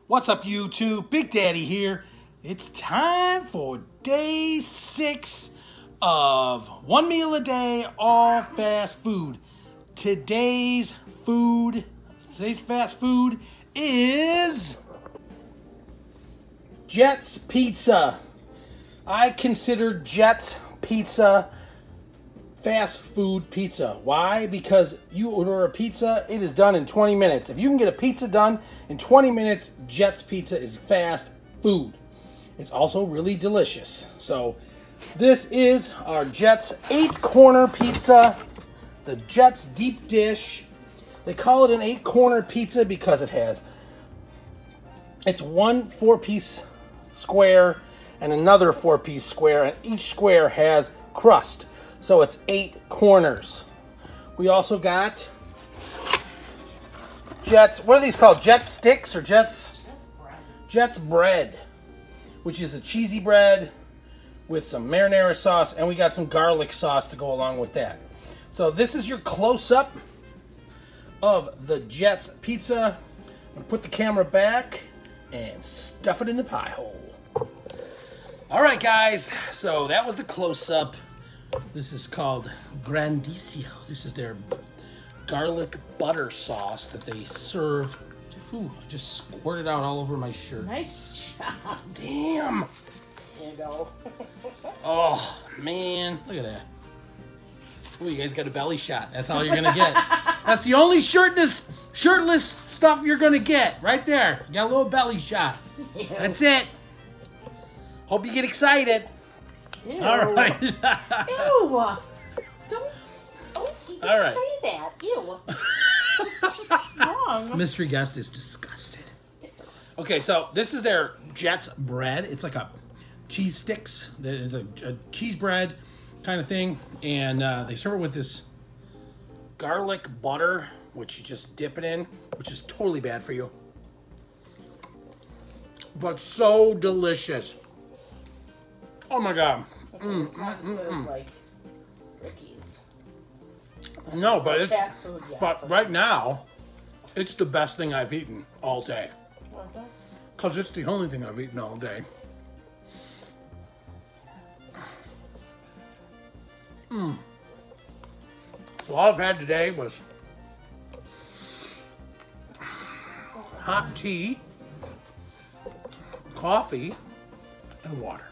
What's up, YouTube? Big Daddy here. It's time for day 6 of 1 meal a day, all fast food. Today's fast food is Jets Pizza. I consider Jets Pizza fast food pizza. Why? Because you order a pizza, it is done in 20 minutes. If you can get a pizza done in 20 minutes, Jets Pizza is fast food. It's also really delicious. So this is our Jets 8-corner pizza, the Jets deep dish. They call it an 8-corner pizza because it's one 4-piece square and another 4-piece square, and each square has crust. So it's 8 corners. We also got Jets, what are these called? Jets sticks or Jets? Jets bread, which is a cheesy bread with some marinara sauce, and we got some garlic sauce to go along with that. So this is your close-up of the Jets pizza. I'm gonna put the camera back and stuff it in the pie hole. All right, guys, so that was the close-up. This is called Grandissimo. This is their garlic butter sauce that they serve. Ooh, I just squirted out all over my shirt. Nice job. Damn. There you go. Oh, man. Look at that. Ooh, you guys got a belly shot. That's all you're going to get. That's the only shirtless stuff you're going to get. Right there. You got a little belly shot. Ew. That's it. Hope you get excited. Ew. All right. Ew. Don't you All right. say that. Ew. It's wrong. Mystery guest is disgusted. Okay, so this is their Jets bread. It's like a cheese sticks. It's a cheese bread kind of thing. And they serve it with this garlic butter, which you just dip it in, which is totally bad for you. But so delicious. Oh my God. It's not as good as like Ricky's. No, but it's Fast food, yes. but right now, it's the best thing I've eaten all day. Because it's the only thing I've eaten all day. So all I've had today was hot tea, coffee, and water.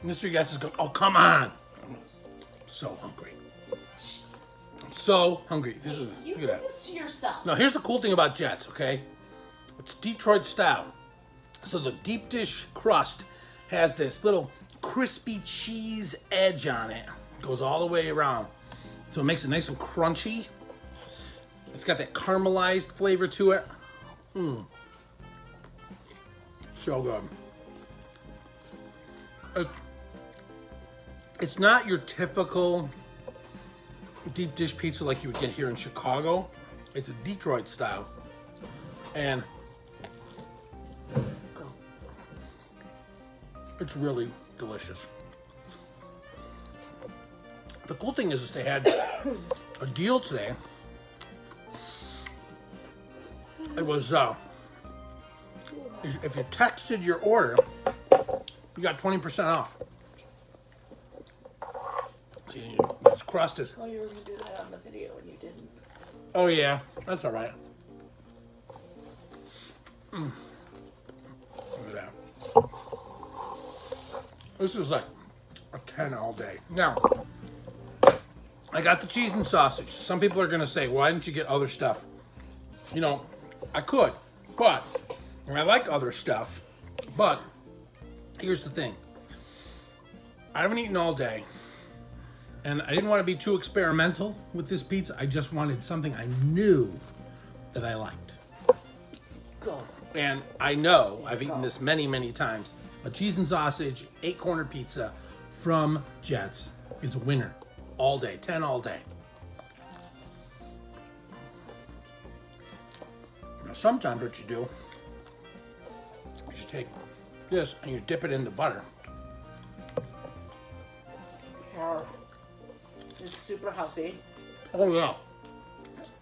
Mystery guest is going, oh, come on. I'm so hungry. I'm so hungry. You Look did at that. this to yourself. Now, here's the cool thing about Jets, okay? It's Detroit style. So the deep dish crust has this little crispy cheese edge on it. It goes all the way around. So it makes it nice and crunchy. It's got that caramelized flavor to it. So good. It's not your typical deep dish pizza like you would get here in Chicago. It's a Detroit style. And it's really delicious. The cool thing is they had a deal today. It was, if you texted your order, you got 20% off. See, this crust is... Oh, you were going to do that on the video and you didn't. Oh, yeah. That's all right. Look at that. This is like a 10 all day. Now, I got the cheese and sausage. Some people are going to say, why didn't you get other stuff? You know, I could, but and I like other stuff, but here's the thing. I haven't eaten all day, and I didn't want to be too experimental with this pizza. I just wanted something I knew that I liked. Go. And I know I've eaten this many, many times. A cheese and sausage 8-corner pizza from Jets is a winner all day, 10 all day. Now, sometimes what you do is you take this and you dip it in the butter. It's super healthy. Oh yeah.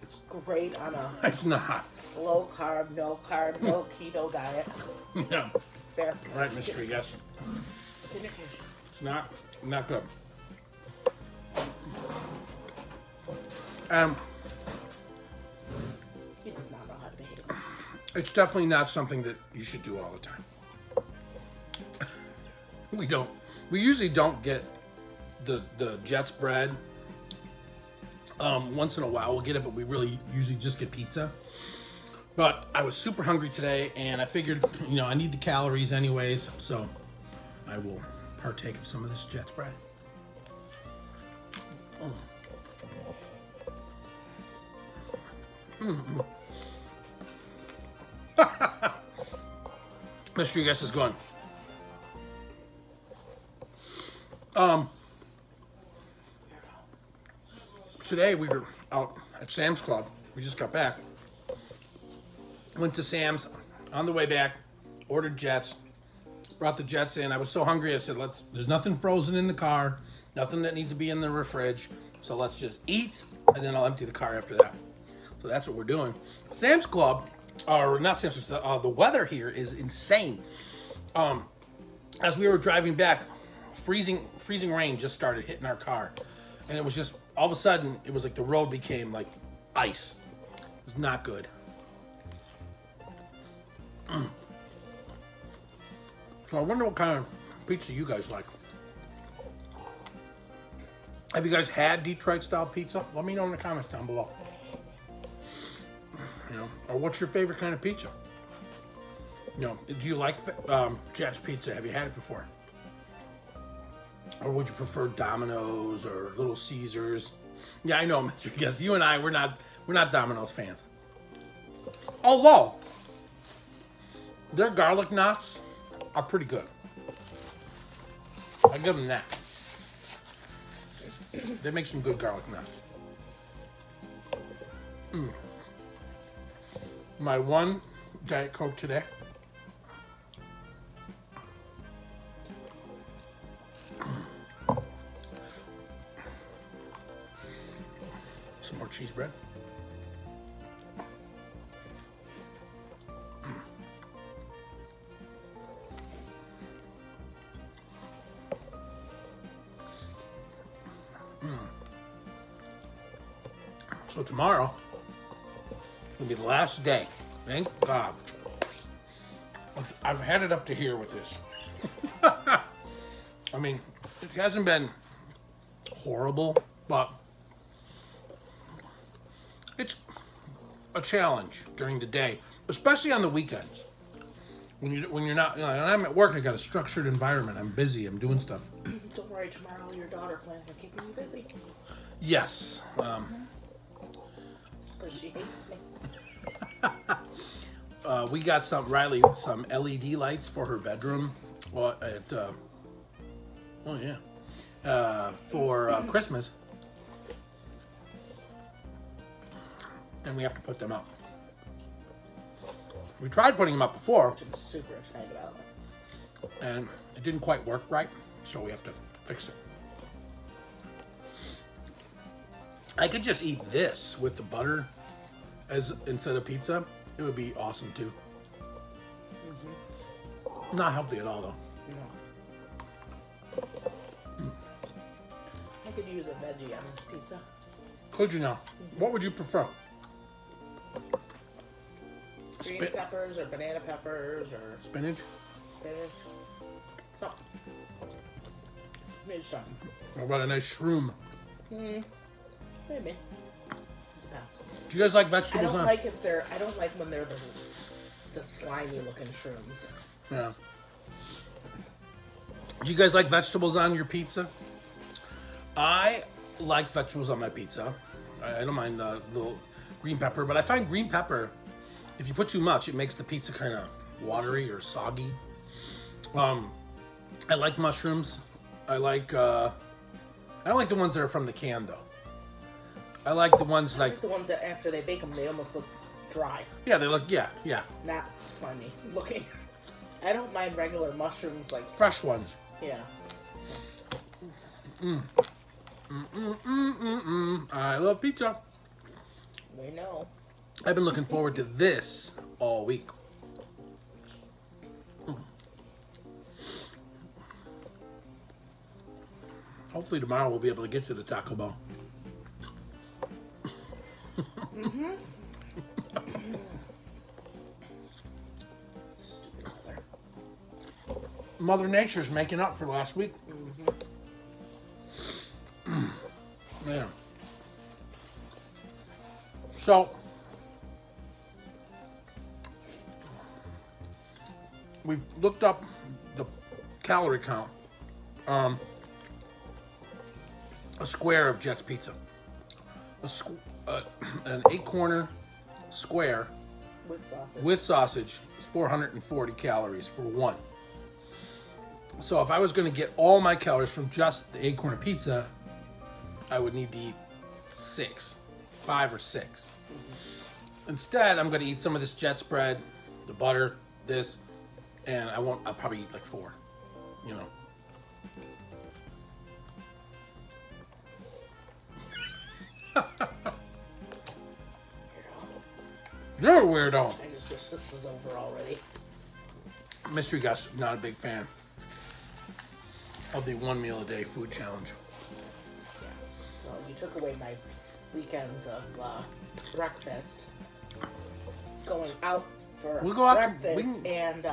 It's great on a It's not. low carb, no keto diet. Yeah. There. Right, Mr. Yes. It's not good. He does not know how to behave. It's definitely not something that you should do all the time. We usually don't get the Jets bread. Once in a while we'll get it, but we really usually just get pizza. But I was super hungry today, and I figured, I need the calories anyways, so I will partake of some of this Jets bread. Oh. Mr. Guest is gone. Today we were out at Sam's Club. We just got back. Went to Sam's on the way back, ordered Jets, brought the Jets in. I was so hungry, I said, there's nothing frozen in the car, nothing that needs to be in the fridge, so let's just eat, and then I'll empty the car after that. So that's what we're doing. Sam's Club, or not Sam's Club, the weather here is insane. As we were driving back, freezing rain just started hitting our car, and it was just, all of a sudden, it was like the road became like ice. It was not good. So I wonder what kind of pizza you guys like. Have you guys had Detroit style pizza? Let me know in the comments down below. Or what's your favorite kind of pizza? Do you like Jets pizza? Have you had it before? Or would you prefer Domino's or Little Caesars? Yeah, I know, Mr. Guest. You and I, we're not Domino's fans. Although their garlic knots are pretty good. I give them that. They make some good garlic knots. My one Diet Coke today. Some more cheese bread. So tomorrow will be the last day. Thank God. I've had it up to here with this. I mean, it hasn't been horrible, but it's a challenge during the day, especially on the weekends. When you're not, I'm at work, I got a structured environment. I'm busy. I'm doing stuff. Don't worry, tomorrow your daughter plans on keeping you busy. Yes. But she hates me. We got Riley some LED lights for her bedroom for Christmas, and we have to put them up. We tried putting them up before, Which I'm super excited about. and it didn't quite work right, so we have to fix it. I could just eat this with the butter instead of pizza. It would be awesome too. Not healthy at all though. No. I could use a veggie on this pizza. Could you now? What would you prefer? Green peppers or banana peppers or Spinach? spinach. Something. Maybe something. What about a nice shroom? Maybe. Depends. Do you guys like I vegetables don't on? like when they're the slimy looking shrooms. Yeah. Do you guys like vegetables on your pizza? I like vegetables on my pizza. I don't mind little green pepper, but I find green pepper, if you put too much, it makes the pizza kind of watery or soggy. I like mushrooms. I don't like the ones that are from the can though. I like the ones I like the ones that after they bake them, they almost look dry. Yeah, they look, yeah. Not slimy looking. I don't mind regular mushrooms like... Fresh ones. Yeah. I love pizza. We know. I've been looking forward to this all week. Hopefully tomorrow we'll be able to get to the Taco Bell. Stupid mother. Mother Nature's making up for last week. Yeah. So, we've looked up the calorie count. A square of Jet's Pizza. An 8-corner square with sausage is 440 calories for one. So if I was going to get all my calories from just the 8-corner pizza, I would need to eat 5 or 6. Instead, I'm going to eat some of this Jet spread, the butter, this, and I'll probably eat like 4, you know. You're a weirdo. I just wish this was over already. Mystery Gus, not a big fan of the 1 meal a day food challenge. Yeah. Well, you took away my weekends of breakfast. Going out for breakfast, and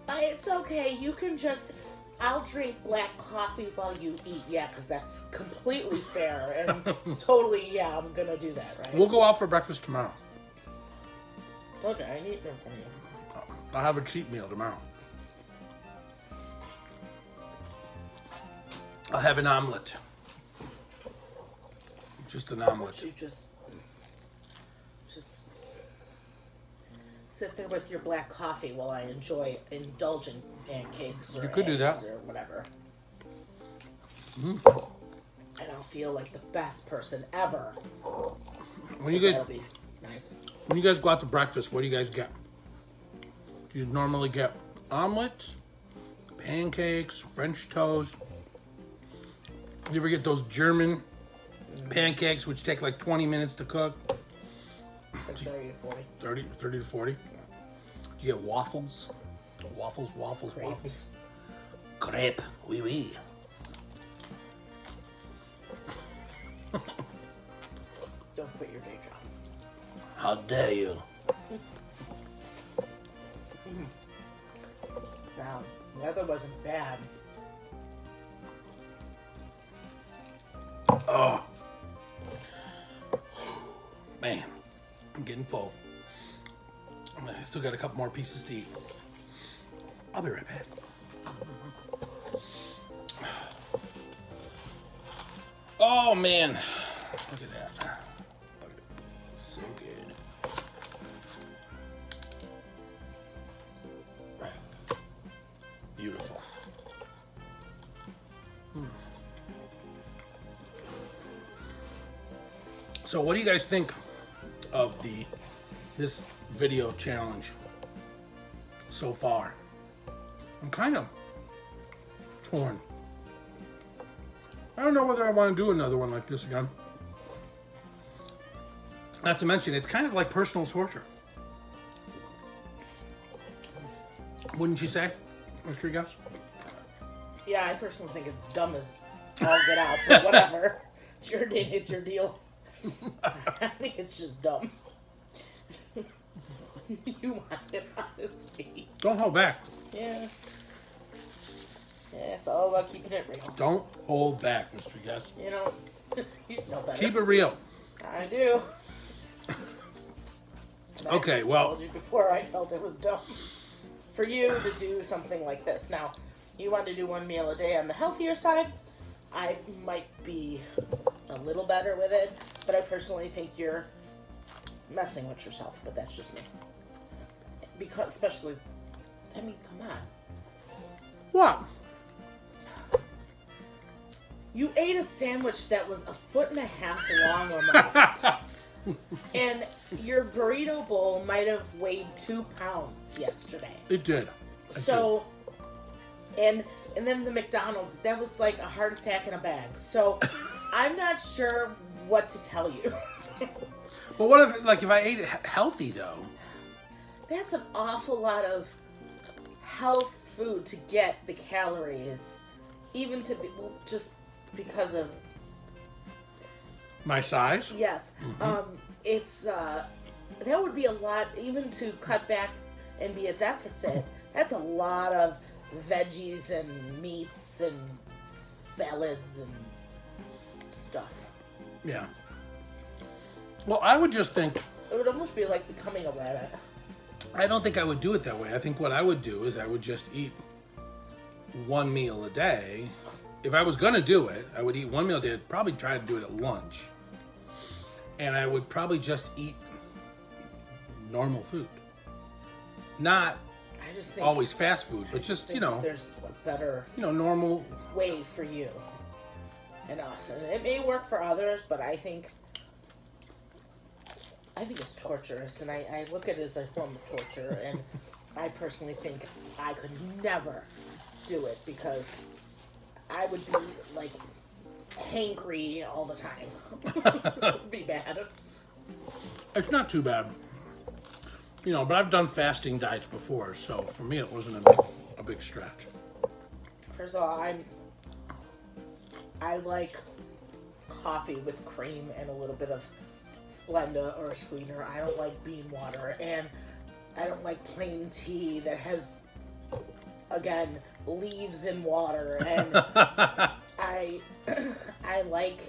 it's okay. You can just. I'll drink black coffee while you eat. Yeah, because that's completely fair and totally. Yeah, I'm gonna do that. Right. We'll go out for breakfast tomorrow. Told you, I need them from you. I'll have a cheat meal tomorrow. I'll have an omelet. Just an omelet. You just sit there with your black coffee while I indulge in pancakes or you could do that. Or whatever. And I'll feel like the best person ever. When you guys, that'll be nice. When you guys go out to breakfast, what do you guys get? Do you normally get omelets, pancakes, French toast? You ever get those German pancakes which take like 20 minutes to cook? Like 30 to 40. 30 to 40? You get waffles? Waffles. Crepe, oui, oui. Don't quit your day job. How dare you? Now, the weather wasn't bad. Oh. Man, I'm getting full. I still got a couple more pieces to eat. I'll be right back. Oh, man. Look at that. So good. Beautiful. So what do you guys think of this video challenge so far? I'm kind of torn. I don't know whether I want to do another one like this again. Not to mention, it's kind of like personal torture. Wouldn't you say, Mr. Gus? Yeah, I personally think it's dumb as all get out, but whatever. It's your day, it's your deal. I think it's just dumb. You want it, honestly. Don't hold back. Yeah. Yeah, it's all about keeping it real. Don't hold back, Mr. Gus. You know better. Keep it real. I do. Okay, I well. told you before I felt it was dumb for you to do something like this. Now, you want to do 1 meal a day on the healthier side. I might be a little better with it, but I personally think you're messing with yourself. But that's just me. Because, especially, I mean, come on. What? You ate a sandwich that was 1.5 feet long almost. And your burrito bowl might have weighed 2 pounds yesterday. It did. And then the McDonald's, that was like a heart attack in a bag. So I'm not sure what to tell you. But what if, like, if I ate it healthy, though? That's an awful lot of health food to get the calories, even to be, well, just because of my size. Yes, it's that would be a lot, even to cut back and be a deficit. That's a lot of veggies and meats and salads and stuff. Yeah. Well, I would just think it would almost be like becoming a rabbit. I don't think I would do it that way. I think what I would do is I would just eat one meal a day. If I was going to do it, I would eat one meal a day. I'd probably try to do it at lunch. And I would probably just eat normal food. Not I just think, always fast food, but just, you know. There's a better, normal way for you and us. And it may work for others, but I think it's torturous, and I look at it as a form of torture, and I personally think I could never do it because I would be, like, hangry all the time. It would be bad. It's not too bad. But I've done fasting diets before, so for me it wasn't a big stretch. First of all, I like coffee with cream and a little bit of Splenda or sweetener. I don't like bean water, and I don't like plain tea that has, again, leaves in water. And I like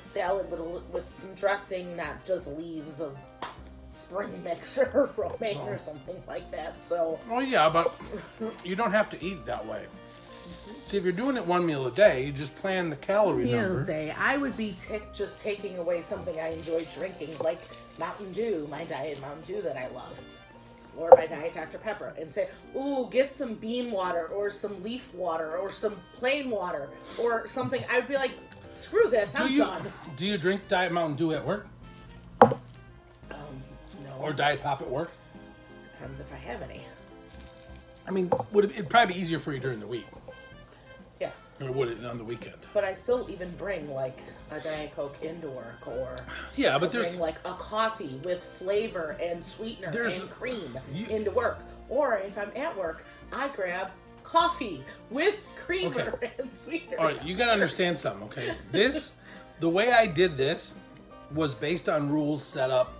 salad with some dressing, not just leaves of spring mix or romaine or something like that. So. Well, yeah, but you don't have to eat that way. See, if you're doing it one meal a day, you just plan the calorie number. Meal a day. I would be just taking away something I enjoy drinking, like Mountain Dew, my Diet Mountain Dew that I love, or my Diet Dr. Pepper, and say, ooh, get some bean water, or some leaf water, or some plain water, or something. I would be like, screw this, I'm done. Do you drink Diet Mountain Dew at work? No. Or Diet Pop at work? Depends if I have any. I mean, it'd probably be easier for you during the week. Yeah. Or would it on the weekend? But I still even bring, like, a Diet Coke into work, or yeah, but bring, like, a coffee with flavor and sweetener and cream into work. Or if I'm at work, I grab coffee with creamer and sweetener. All right, you got to understand something, okay? The way I did this was based on rules set up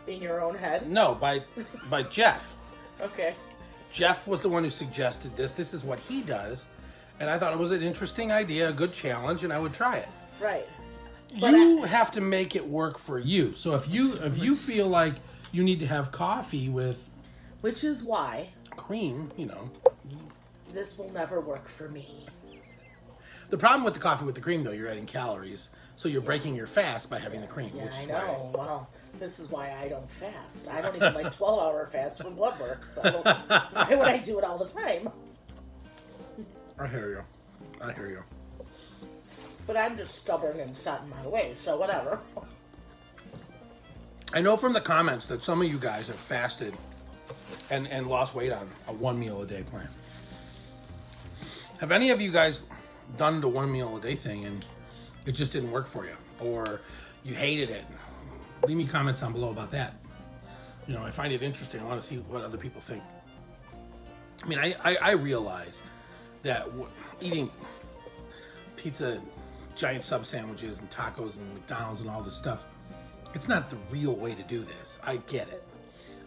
in your own head? No, by Jeff. Okay. Jeff was the one who suggested this. This is what he does. And I thought it was an interesting idea, a good challenge, and I would try it. Right. You have to make it work for you. So if you feel like you need to have coffee with, which is why cream, this will never work for me. The problem with the coffee with the cream, though, you're adding calories, so you're breaking your fast by having the cream. Yeah, which is I know. Well, this is why I don't fast. I don't even like 12-hour fast for blood work. So why would I do it all the time? I hear you. But I'm just stubborn and set in my ways, so whatever. I know from the comments that some of you guys have fasted and lost weight on a one meal a day plan. Have any of you guys done the one meal a day thing and it just didn't work for you? Or you hated it? Leave me comments down below about that. I find it interesting. I want to see what other people think. I mean, I realize that eating pizza, giant sub sandwiches and tacos and McDonald's and all this stuff, it's not the real way to do this. I get it.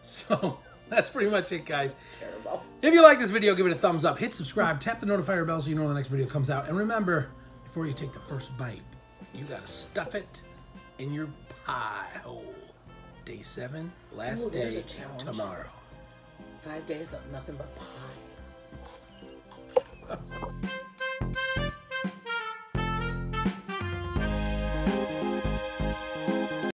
So that's pretty much it, guys. It's terrible. If you like this video, give it a thumbs up, hit subscribe, tap the notifier bell so you know when the next video comes out. And remember, before you take the first bite, you gotta stuff it in your pie hole. Day 7, last day tomorrow. 5 days of nothing but pie.